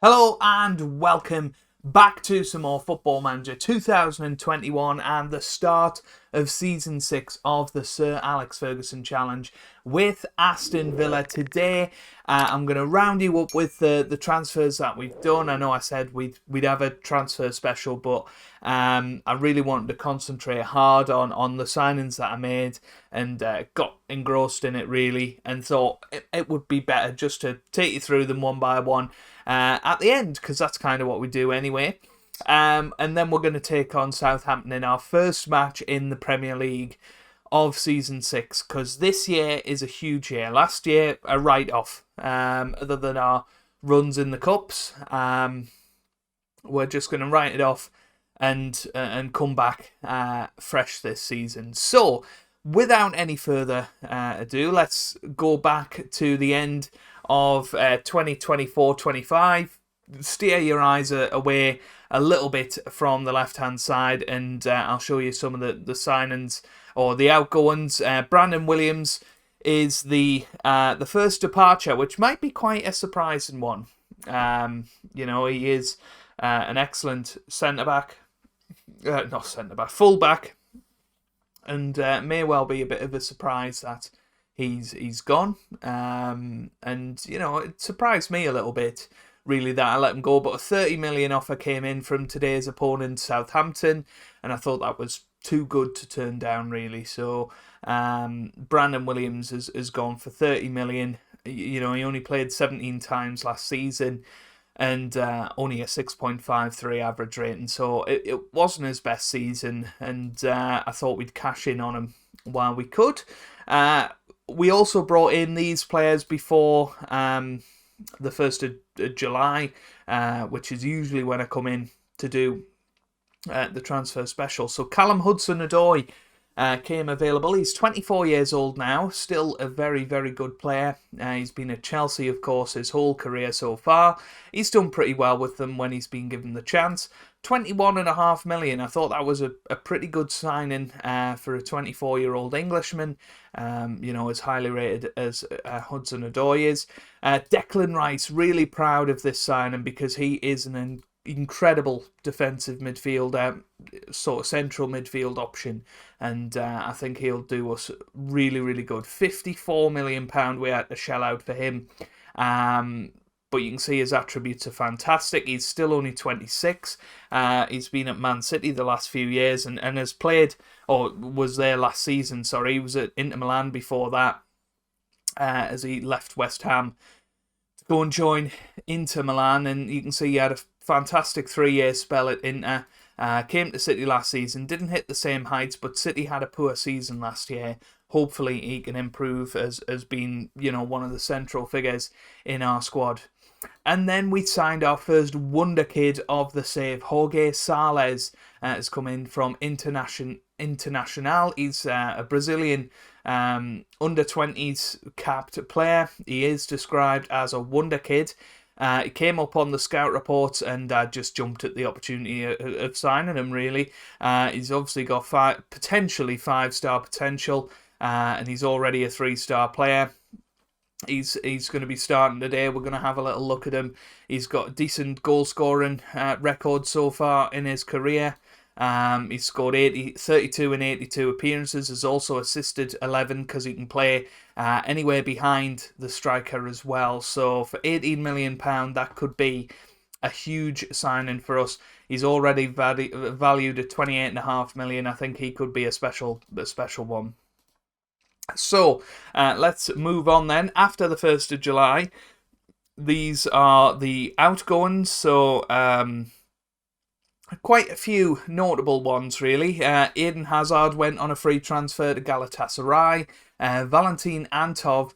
Hello and welcome back to some more Football Manager 2021 and the start of Season 6 of the Sir Alex Ferguson Challenge with Aston Villa. Today I'm going to round you up with the transfers that we've done. I know I said we'd have a transfer special, but I really wanted to concentrate hard on the signings that I made and got engrossed in it really, and thought it would be better just to take you through them one by one at the end, because that's kind of what we do anyway. And then we're going to take on Southampton in our first match in the Premier League of Season 6, because this year is a huge year. Last year, a write-off, other than our runs in the Cups. We're just going to write it off and come back fresh this season. So, without any further ado, let's go back to the end of 2024-25. Steer your eyes away a little bit from the left-hand side, and I'll show you some of the signings or the outgoings. Brandon Williams is the first departure, which might be quite a surprising one. He is an excellent centre-back, full-back, and may well be a bit of a surprise that he's gone. And it surprised me a little bit, really, that I let him go. But a 30 million offer came in from today's opponent, Southampton, and I thought that was too good to turn down, really. So Brandon Williams has gone for 30 million. He only played 17 times last season, and only a 6.53 average rating, so it wasn't his best season, and I thought we'd cash in on him while we could. We also brought in these players before the 1st of July, which is usually when I come in to do the transfer special. So Callum Hudson-Odoi came available. He's 24 years old now, still a very, very good player. He's been at Chelsea, of course, his whole career so far. He's done pretty well with them when he's been given the chance. 21.5 million. I thought that was a pretty good signing for a 24-year-old Englishman, as highly rated as Hudson-Odoi is. Declan Rice, really proud of this signing because he is an incredible defensive midfielder, sort of central midfield option, and I think he'll do us really, really good. £54 million we had to shell out for him, but you can see his attributes are fantastic. He's still only 26. He's been at Man City the last few years and has played, or was there last season, sorry. He was at Inter Milan before that, as he left West Ham to go and join Inter Milan, and you can see he had a fantastic 3-year spell at Inter. Came to City last season, didn't hit the same heights, but City had a poor season last year. Hopefully he can improve as being, one of the central figures in our squad. And then we signed our first wonder kid of the save. Jorge Salles has come in from Internacional. He's a Brazilian under-20s capped player. He is described as a wonder kid. He came up on the scout reports, and I just jumped at the opportunity of signing him, really. He's obviously got potentially 5-star potential, and he's already a 3-star player. He's going to be starting today. We're going to have a little look at him. He's got a decent goal-scoring record so far in his career. He's scored 32 and 82 appearances. Has also assisted 11 because he can play anywhere behind the striker as well. So for £18 million, that could be a huge signing for us. He's already valued at £28.5 million. I think he could be a special one. So let's move on then. After the 1st of July, these are the outgoings. So quite a few notable ones, really. Eden Hazard went on a free transfer to Galatasaray. Valentin Antov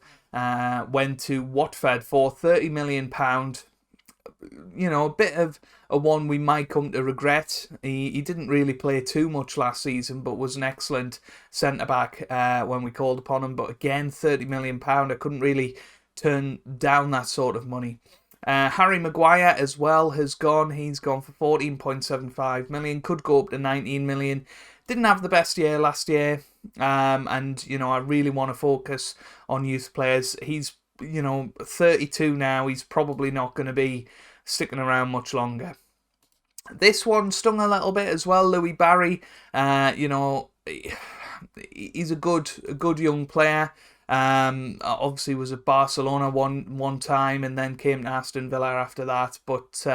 went to Watford for £30 million. A bit of a one we might come to regret. He didn't really play too much last season, but was an excellent centre-back when we called upon him. But again, £30 million, I couldn't really turn down that sort of money. Harry Maguire as well has gone. He's gone for 14.75 million. Could go up to 19 million. Didn't have the best year last year. And, I really want to focus on youth players. He's 32 now. He's probably not going to be sticking around much longer. This one stung a little bit as well. Louis Barry, he's a good young player. Obviously was at Barcelona one time and then came to Aston Villa after that, but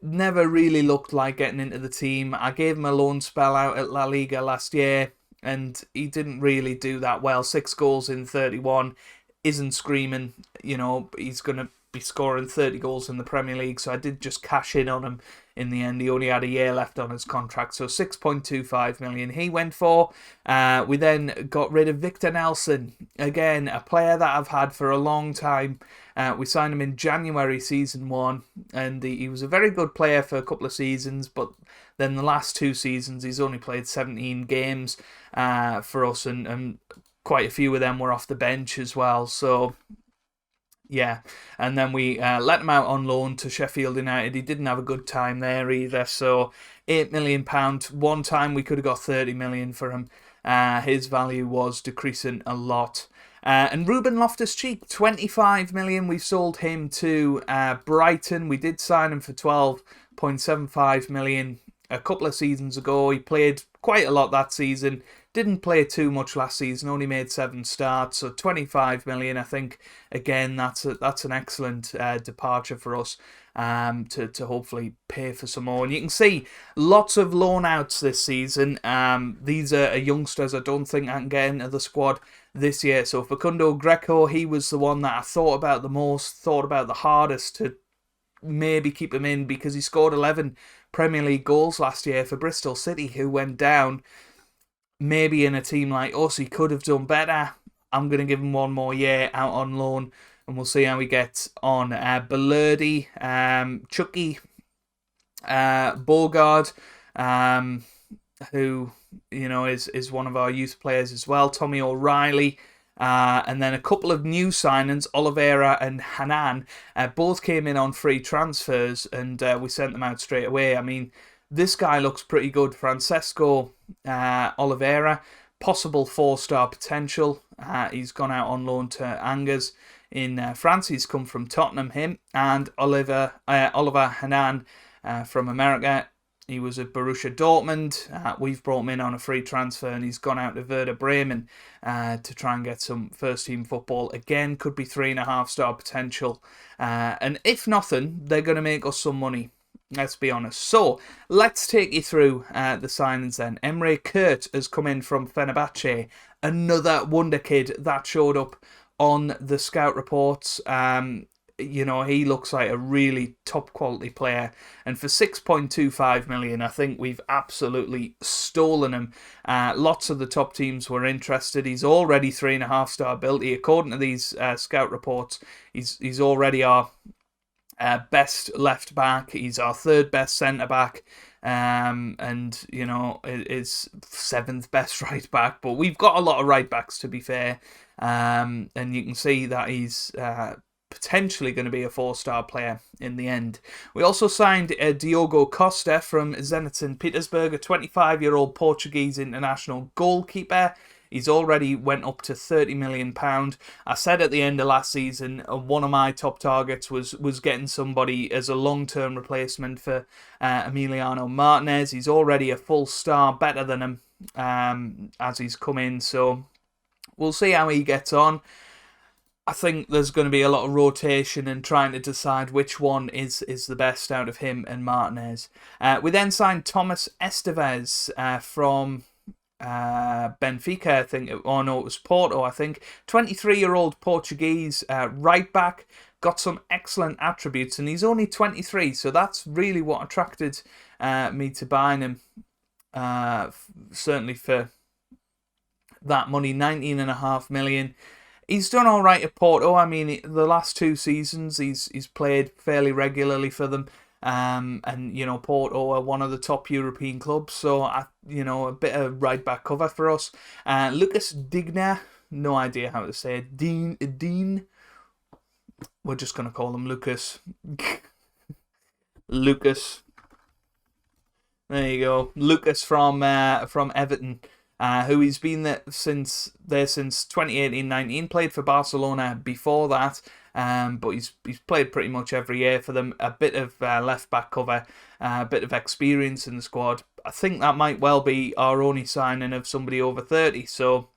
never really looked like getting into the team. I gave him a loan spell out at La Liga last year and he didn't really do that well. 6 goals in 31 isn't screaming, he's going to be scoring 30 goals in the Premier League, so I did just cash in on him in the end. He only had a year left on his contract, so 6.25 million he went for. We then got rid of Victor Nelson, again a player that I've had for a long time. We signed him in January season 1, and he was a very good player for a couple of seasons, but then the last 2 seasons he's only played 17 games for us, and quite a few of them were off the bench as well, so yeah. And then we let him out on loan to Sheffield United. He didn't have a good time there either, so £8 million. One time we could have got 30 million for him. His value was decreasing a lot. And Ruben Loftus-Cheek, 25 million. We sold him to Brighton. We did sign him for 12.75 million a couple of seasons ago. He played quite a lot that season. Didn't play too much last season, only made 7 starts, so 25 million. I think, again, that's an excellent departure for us to hopefully pay for some more. And you can see lots of loan outs this season. These are youngsters I don't think I can get into the squad this year. So Facundo Greco, he was the one that I thought about the most, thought about the hardest to maybe keep him in, because he scored 11 Premier League goals last year for Bristol City, who went down. Maybe in a team like us, he could have done better. I'm going to give him one more year out on loan, and we'll see how he gets on. Balerdi, Chucky, Bogard, who is one of our youth players as well. Tommy O'Reilly, and then a couple of new signings, Oliveira and Hanan. Both came in on free transfers, and we sent them out straight away. I mean, this guy looks pretty good. Francesco Oliveira, possible 4-star potential. He's gone out on loan to Angers in France. He's come from Tottenham, him. And Oliver Hanan from America. He was at Borussia Dortmund. We've brought him in on a free transfer, and he's gone out to Werder Bremen to try and get some first-team football. Again, could be 3.5-star potential. And if nothing, they're going to make us some money. Let's be honest. So, let's take you through the signings then. Emre Kurt has come in from Fenerbahce. Another wonder kid that showed up on the scout reports. He looks like a really top quality player. And for 6.25 million, I think we've absolutely stolen him. Lots of the top teams were interested. He's already 3.5-star ability. According to these scout reports, he's already our best left back. He's our 3rd best centre back, and is 7th best right back. But we've got a lot of right backs, to be fair, and you can see that he's potentially going to be a 4-star player in the end. We also signed Diogo Costa from Zenit St. Petersburg, a 25-year-old Portuguese international goalkeeper. He's already went up to £30 million. I said at the end of last season, one of my top targets was getting somebody as a long-term replacement for Emiliano Martinez. He's already a full star, better than him as he's come in. So we'll see how he gets on. I think there's going to be a lot of rotation and trying to decide which one is the best out of him and Martinez. We then signed Thomas Esteves from Benfica, I think. It was Porto, I think. 23-year-old Portuguese right back. Got some excellent attributes, and he's only 23, so that's really what attracted me to buying him. Certainly for that money, 19.5 million. He's done all right at Porto. I mean, the last 2 seasons he's played fairly regularly for them. And Porto are one of the top European clubs, so a bit of right back cover for us. Lucas Digna, no idea how to say it. Dean. We're just gonna call him Lucas. Lucas. There you go, Lucas from Everton. Who he's been there since 2018-19, played for Barcelona before that, but he's played pretty much every year for them. A bit of left back cover, a bit of experience in the squad. I think that might well be our only signing of somebody over 30. So,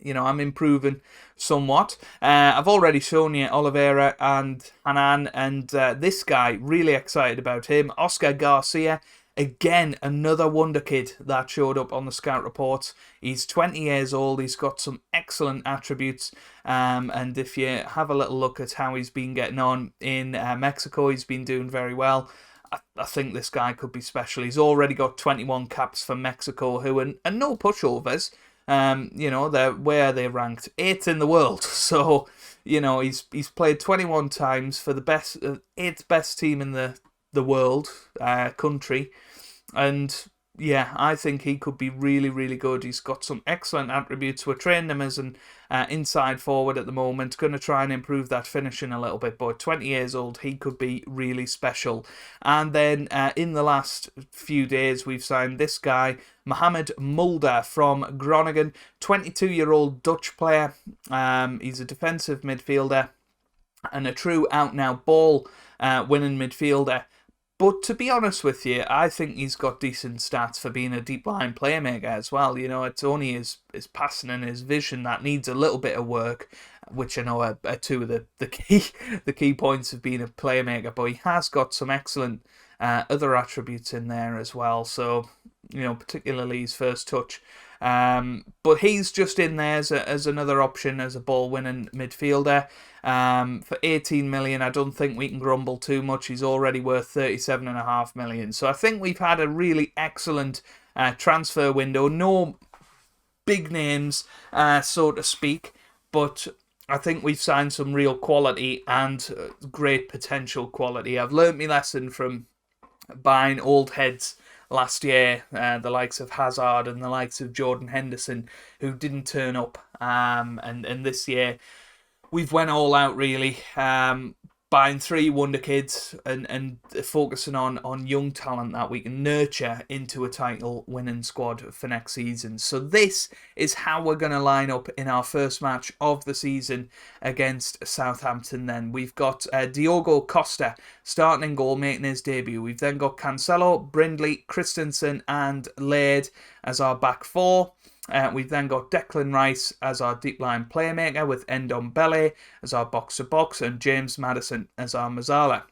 I'm improving somewhat. I've already shown you Oliveira and Hanan, and this guy, really excited about him. Oscar Garcia, again, another wonder kid that showed up on the scout reports. He's 20 years old. He's got some excellent attributes. And if you have a little look at how he's been getting on in Mexico, he's been doing very well. I think this guy could be special. He's already got 21 caps for Mexico, who are no pushovers. They're ranked 8th in the world. So, he's played 21 times for the 8th best team in the world country. And yeah, I think he could be really, really good. He's got some excellent attributes. We're training him as an inside forward at the moment. Going to try and improve that finishing a little bit. But 20 years old, he could be really special. And then in the last few days, we've signed this guy, Mohamed Mulder from Groningen. 22-year-old Dutch player. He's a defensive midfielder and a true out-and-out ball-winning midfielder. But to be honest with you, I think he's got decent stats for being a deep line playmaker as well. It's only his passing and his vision that needs a little bit of work, which I know are two of the key points of being a playmaker. But he has got some excellent other attributes in there as well. So, particularly his first touch. But he's just in there as another option as a ball-winning midfielder. For 18 million, I don't think we can grumble too much. He's already worth 37.5 million. So I think we've had a really excellent transfer window. No big names, so to speak, but I think we've signed some real quality and great potential quality. I've learnt my lesson from buying old heads last year, the likes of Hazard and the likes of Jordan Henderson, who didn't turn up. And this year, we've went all out, really, buying 3 wonder kids and focusing on young talent that we can nurture into a title-winning squad for next season. So this is how we're going to line up in our first match of the season against Southampton then. We've got Diogo Costa starting in goal, making his debut. We've then got Cancelo, Brindley, Christensen and Laird as our back 4. We've then got Declan Rice as our deep line playmaker, with Ndombele as our box-to-box and James Maddison as our Mazzala.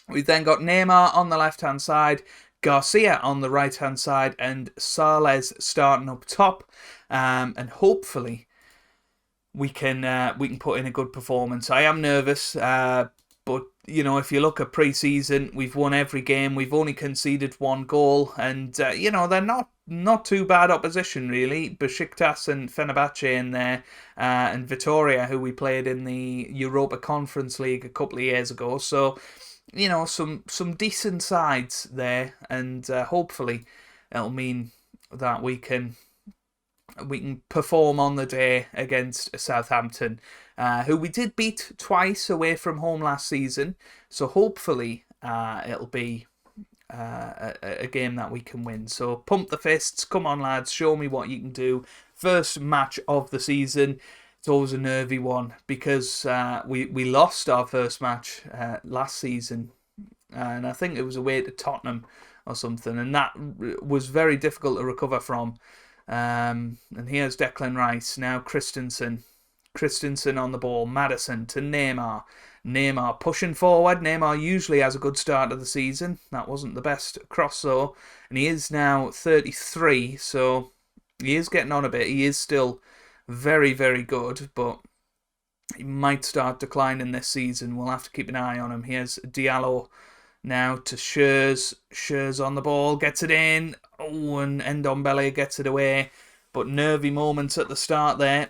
We've then got Neymar on the left-hand side, Garcia on the right-hand side, and Sales starting up top. And hopefully we can put in a good performance. I am nervous, but if you look at pre-season, we've won every game. We've only conceded 1 goal, and they're not too bad opposition, really. Besiktas and Fenerbahce in there, and Vitoria, who we played in the Europa Conference League a couple of years ago. So, some decent sides there, and hopefully it'll mean that we can perform on the day against Southampton, who we did beat twice away from home last season. So hopefully it'll be a game that we can win. So pump the fists, come on lads, show me what you can do. First match of the season. It's always a nervy one because we lost our first match last season, and I think it was away to Tottenham or something, and that was very difficult to recover from. And here's Declan Rice, now Christensen on the ball, Maddison to Neymar pushing forward. Neymar usually has a good start of the season. That wasn't the best cross though, and he is now 33, so he is getting on a bit. He is still very, very good, but he might start declining this season. We'll have to keep an eye on him. Here's Diallo now to Schürrle on the ball, gets it in. Oh, and Ndombele gets it away. But nervy moments at the start there.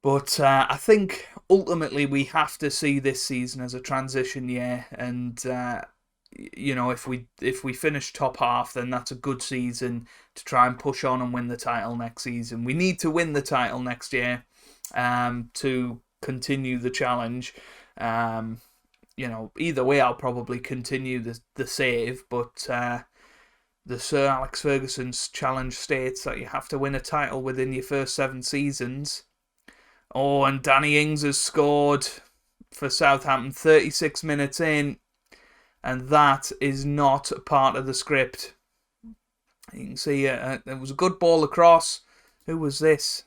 But I think ultimately we have to see this season as a transition year. And, if we finish top half, then that's a good season to try and push on and win the title next season. We need to win the title next year to continue the challenge. Either way, I'll probably continue the save, but the Sir Alex Ferguson's challenge states that you have to win a title within your first 7 seasons. Oh, and Danny Ings has scored for Southampton 36 minutes in. And that is not part of the script. You can see it was a good ball across. Who was this?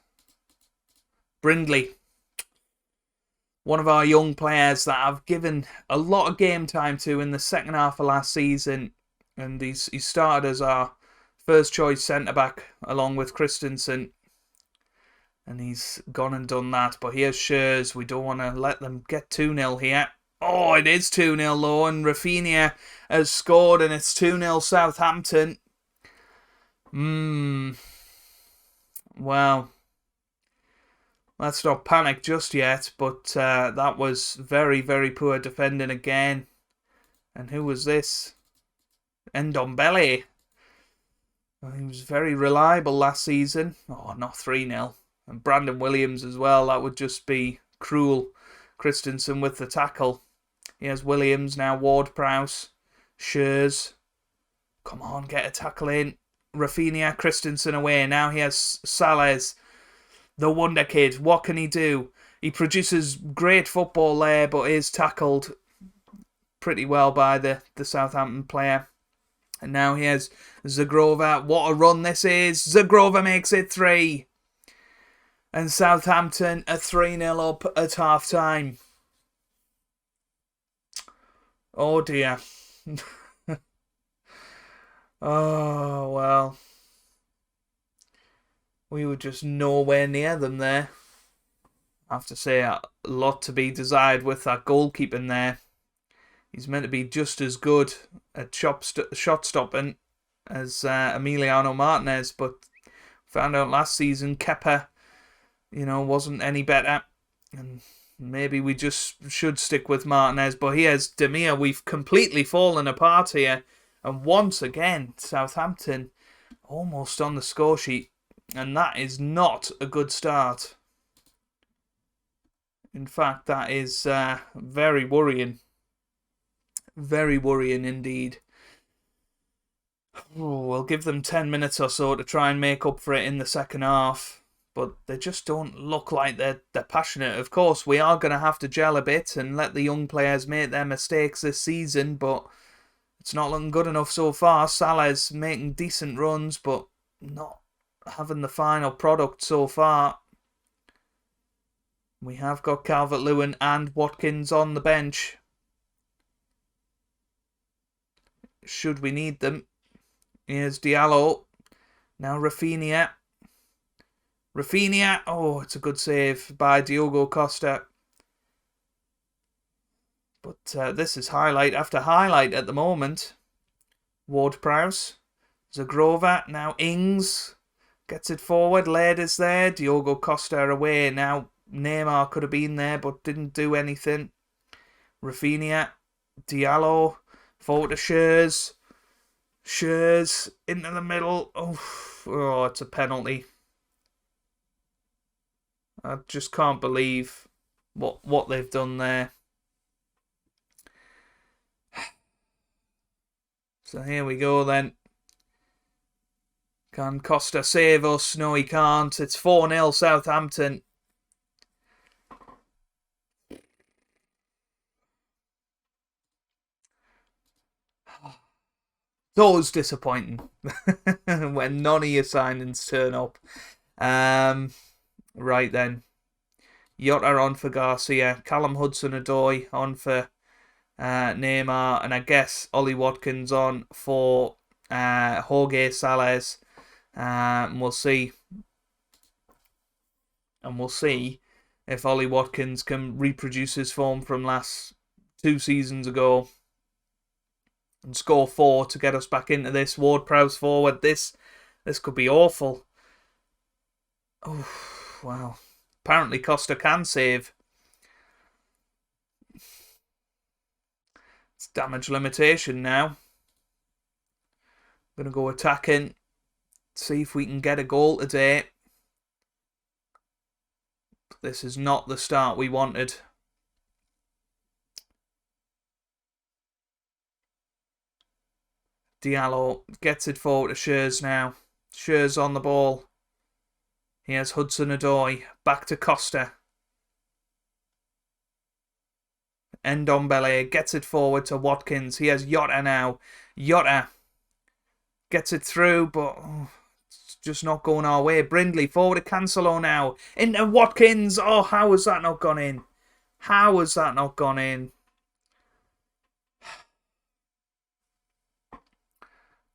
Brindley. One of our young players that I've given a lot of game time to in the second half of last season. And he started as our first choice centre-back along with Christensen. And he's gone and done that. But here's Shears. We don't want to let them get 2-0 here. Oh, it is 2-0 though, and Rafinha has scored, and it's 2-0 Southampton. Well, let's not panic just yet, but that was very, very poor defending again. And who was this? Ndombele. He was very reliable last season. Oh, not 3-0. And Brandon Williams as well. That would just be cruel. Christensen with the tackle. Here's Williams, now Ward-Prowse. Shears. Come on, get a tackle in. Rafinha, Christensen away. Now he has Salles, the wonder kid. What can he do? He produces great football there, but is tackled pretty well by the Southampton player. And now he has Zagrova. What a run this is. Zagrova makes it 3. And Southampton are 3-0 up at half-time. Oh dear. Oh, well. We were just nowhere near them there. I have to say, a lot to be desired with that goalkeeping there. He's meant to be just as good at shot stopping as Emiliano Martinez, but found out last season Kepa, wasn't any better. And maybe we just should stick with Martinez. But here's Demir. We've completely fallen apart here. And once again, Southampton almost on the score sheet. And that is not a good start. In fact, that is very worrying. Very worrying indeed. Oh, we'll give them 10 minutes or so to try and make up for it in the second half. But they just don't look like they're passionate. Of course, we are going to have to gel a bit and let the young players make their mistakes this season, but it's not looking good enough so far. Salah's making decent runs, but not having the final product so far. We have got Calvert-Lewin and Watkins on the bench, should we need them. Here's Diallo. Now Rafinha. Oh, it's a good save by Diogo Costa. But this is highlight after highlight at the moment. Ward-Prowse. Zagrova. Now Ings. Gets it forward. Laird is there. Diogo Costa away. Now Neymar could have been there but didn't do anything. Rafinha. Diallo. Forward to Shears. Shears into the middle. Oh, it's a penalty. I just can't believe what they've done there. So here we go then. Can Costa save us? No, he can't. It's 4-0 Southampton. Those disappointing when none of your signings turn up. Right then. Jota on for Garcia. Callum Hudson-Odoi on for Neymar. And I guess Ollie Watkins on for Jorge Salles. And we'll see. And we'll see if Ollie Watkins can reproduce his form from last 2 seasons ago and score 4 to get us back into this. Ward-Prowse forward. This could be awful. Oh, wow. Apparently Costa can save. It's damage limitation now. Going to go attacking. See if we can get a goal today. This is not the start we wanted. Diallo gets it forward to Shears now. Shears on the ball. Here's Hudson-Odoi. Back to Costa. Ndombele gets it forward to Watkins. He has Jota now. Jota gets it through, but it's just not going our way. Brindley forward to Cancelo now. Into Watkins. Oh, how has that not gone in? How has that not gone in?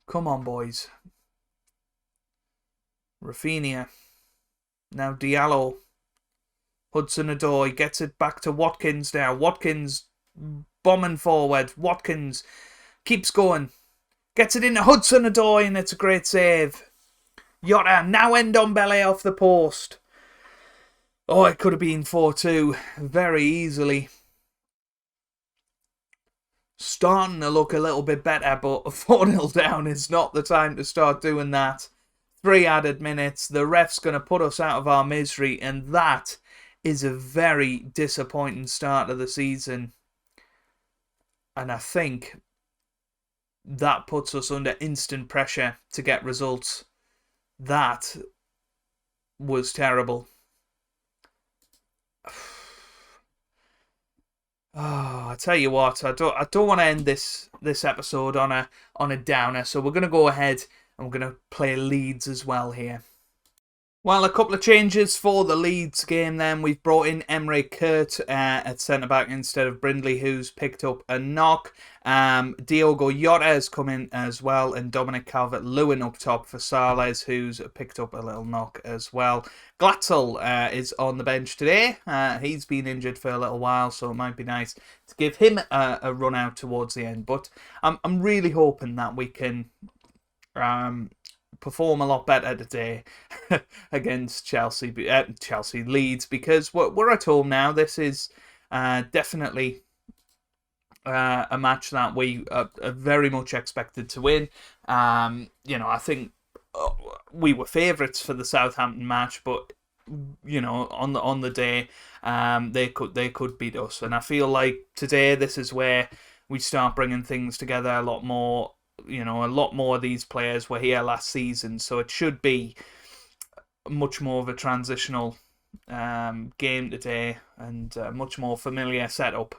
Come on, boys. Rafinha. Now Diallo. Hudson-Odoi gets it back to Watkins now. Watkins bombing forward. Watkins keeps going. Gets it into Hudson-Odoi, and it's a great save. Jota, now Ndombele off the post. Oh, it could have been 4-2 very easily. Starting to look a little bit better, but 4-0 down is not the time to start doing that. 3 added minutes. The ref's going to put us out of our misery, and that is a very disappointing start of the season. And I think that puts us under instant pressure to get results. That was terrible. Oh, I tell you what, I don't want to end this episode on a downer, so we're going to go ahead and we're going to play Leeds as well here. Well, a couple of changes for the Leeds game then. We've brought in Emre Kurt at centre-back instead of Brindley, who's picked up a knock. Diogo Jota has come in as well, and Dominic Calvert-Lewin up top for Sales, who's picked up a little knock as well. Glatzel is on the bench today. He's been injured for a little while, so it might be nice to give him a run out towards the end. But I'm really hoping that we can perform a lot better today against Leeds, because we're at home now. This is definitely a match that we are very much expected to win. I think we were favourites for the Southampton match, but on the day they could beat us, and I feel like today this is where we start bringing things together a lot more. A lot more of these players were here last season, so it should be much more of a transitional game today, and much more familiar setup.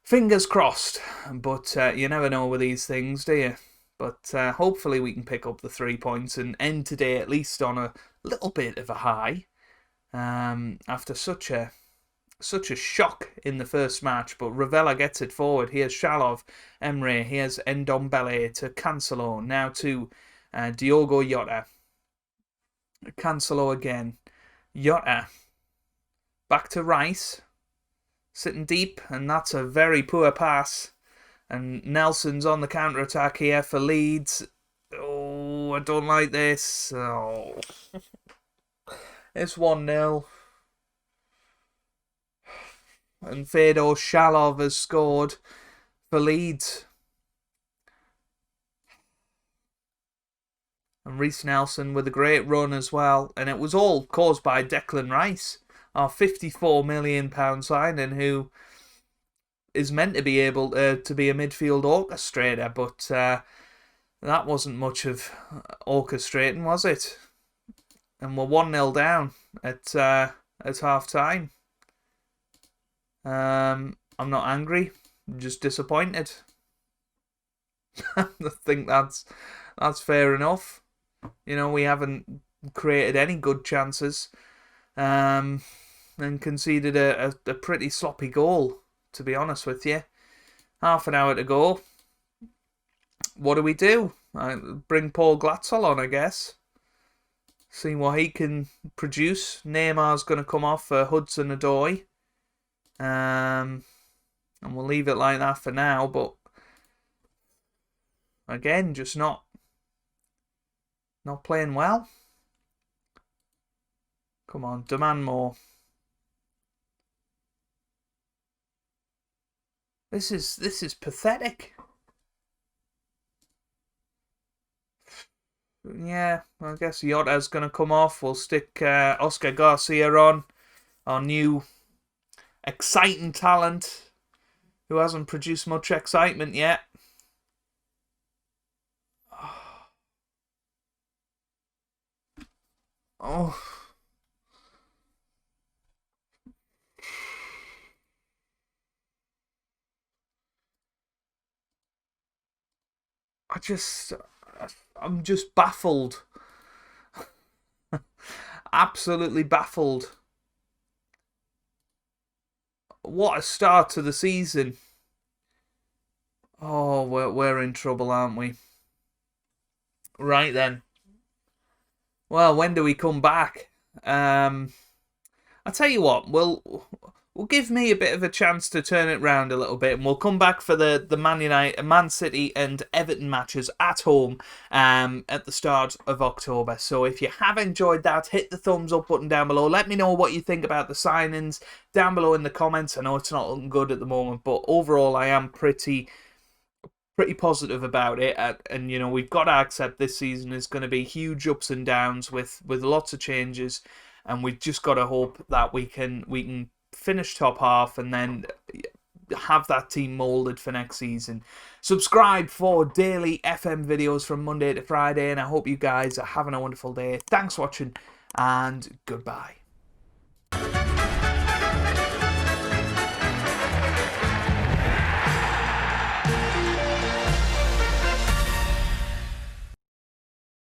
Fingers crossed, but you never know with these things, do you? But hopefully we can pick up the 3 points and end today at least on a little bit of a high, after such a shock in the first match. But Ravella gets it forward. Here's Shalov, Emre. Here's Ndombele to Cancelo. Now to Diogo Jota. Cancelo again. Jota. Back to Rice. Sitting deep, and that's a very poor pass. And Nelson's on the counter-attack here for Leeds. Oh, I don't like this. Oh. It's 1-0. And Fedor Shalov has scored for Leeds. And Reece Nelson with a great run as well. And it was all caused by Declan Rice, our £54 million signing, who is meant to be able to be a midfield orchestrator. But that wasn't much of orchestrating, was it? And we're 1-0 down at half-time. I'm not angry, I'm just disappointed. I think that's fair enough. We haven't created any good chances, and conceded a pretty sloppy goal, to be honest with you. Half an hour to go. What do? I bring Paul Glatzel on, I guess. See what he can produce. Neymar's going to come off for Hudson-Odoi. And we'll leave it like that for now, but again, just not playing well. Come on, demand more. This is pathetic. Yeah, I guess Jota's going to come off. We'll stick Oscar Garcia on, our new exciting talent who hasn't produced much excitement yet. Oh. I'm just baffled. Absolutely baffled. What a start to the season. Oh, we're in trouble, aren't we? Right then. Well, when do we come back? I'll tell you what, we'll give me a bit of a chance to turn it round a little bit, and we'll come back for the Man City and Everton matches at home at the start of October. So if you have enjoyed that, hit the thumbs up button down below. Let me know what you think about the signings down below in the comments. I know it's not looking good at the moment, but overall I am pretty positive about it, and you know, we've got to accept this season is going to be huge ups and downs with lots of changes, and we've just got to hope that we can finish top half and then have that team moulded for next season. Subscribe for daily FM videos from Monday to Friday, and I hope you guys are having a wonderful day. Thanks for watching, and goodbye.